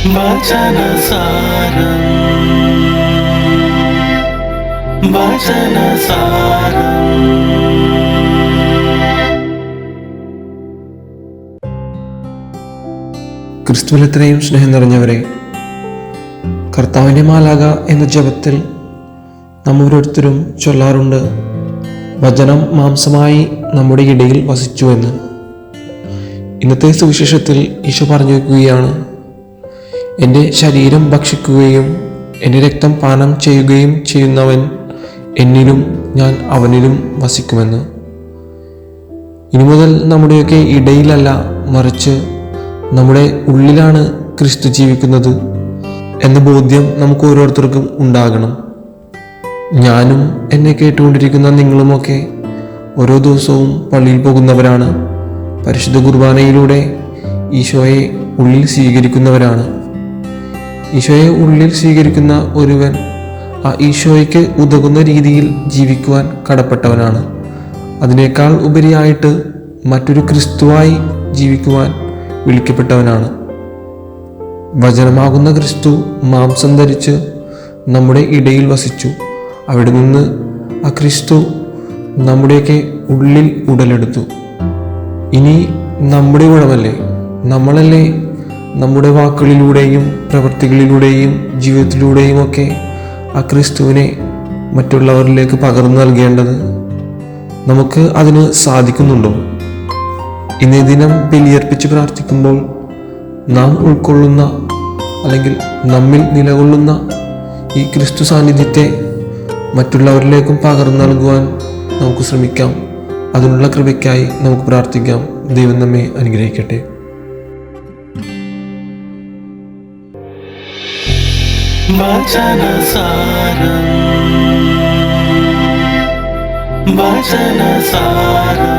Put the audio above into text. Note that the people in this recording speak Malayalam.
വചനസാരം വചനസാരം. ക്രിസ്തുവിൽ എത്രയും സ്നേഹം നിറഞ്ഞവരെ, കർത്താവിൻ്റെ മാലാഖ എന്ന ജപത്തിൽ നാം ഓരോരുത്തരും ചൊല്ലാറുണ്ട്, വചനം മാംസമായി നമ്മുടെ ഇടയിൽ വസിച്ചു എന്ന്. ഇന്നത്തെ സുവിശേഷത്തിൽ ഈശോ പറഞ്ഞു വയ്ക്കുകയാണ്, എൻ്റെ ശരീരം ഭക്ഷിക്കുകയും എൻ്റെ രക്തം പാനം ചെയ്യുകയും ചെയ്യുന്നവൻ എന്നിലും ഞാൻ അവനിലും വസിക്കുമെന്ന്. ഇനി മുതൽ നമ്മുടെയൊക്കെ ഇടയിലല്ല, മറിച്ച് നമ്മുടെ ഉള്ളിലാണ് ക്രിസ്തു ജീവിക്കുന്നത് എന്ന ബോധ്യം നമുക്ക് ഓരോരുത്തർക്കും ഉണ്ടാകണം. ഞാനും എന്നെ കേട്ടുകൊണ്ടിരിക്കുന്ന നിങ്ങളുമൊക്കെ ഓരോ ദിവസവും പള്ളിയിൽ പോകുന്നവരാണ്. പരിശുദ്ധ കുർബാനയിലൂടെ ഈശോയെ ഉള്ളിൽ സ്വീകരിക്കുന്നവരാണ്. ഈശോയെ ഉള്ളിൽ സ്വീകരിക്കുന്ന ഒരുവൻ ആ ഈശോയ്ക്ക് ഉതകുന്ന രീതിയിൽ ജീവിക്കുവാൻ കടപ്പെട്ടവനാണ്. അതിനേക്കാൾ ഉപരിയായിട്ട് മറ്റൊരു ക്രിസ്തുവായി ജീവിക്കുവാൻ വിളിക്കപ്പെട്ടവനാണ്. വചനമാകുന്ന ക്രിസ്തു മാംസം ധരിച്ച് നമ്മുടെ ഇടയിൽ വസിച്ചു. അവിടെ നിന്ന് ആ ക്രിസ്തു നമ്മുടെയൊക്കെ ഉള്ളിൽ ഉടലെടുത്തു. ഇനി നമ്മുടെ ഗുണമല്ലേ, നമ്മളല്ലേ നമ്മുടെ വാക്കുകളിലൂടെയും പ്രവൃത്തികളിലൂടെയും ജീവിതത്തിലൂടെയും ഒക്കെ ആ ക്രിസ്തുവിനെ മറ്റുള്ളവരിലേക്ക് പകർന്നു നൽകേണ്ടത്. നമുക്ക് അതിന് സാധിക്കുന്നുണ്ടോ? ഇന്നേ ദിനം ബലിയർപ്പിച്ച് പ്രാർത്ഥിക്കുമ്പോൾ നാം ഉൾക്കൊള്ളുന്ന അല്ലെങ്കിൽ നമ്മിൽ നിലകൊള്ളുന്ന ഈ ക്രിസ്തു സാന്നിധ്യത്തെ മറ്റുള്ളവരിലേക്കും പകർന്നു നൽകുവാൻ നമുക്ക് ശ്രമിക്കാം. അതിനുള്ള കൃപയ്ക്കായി നമുക്ക് പ്രാർത്ഥിക്കാം. ദൈവം നമ്മെ അനുഗ്രഹിക്കട്ടെ. വചനസാരം വചനസാരം.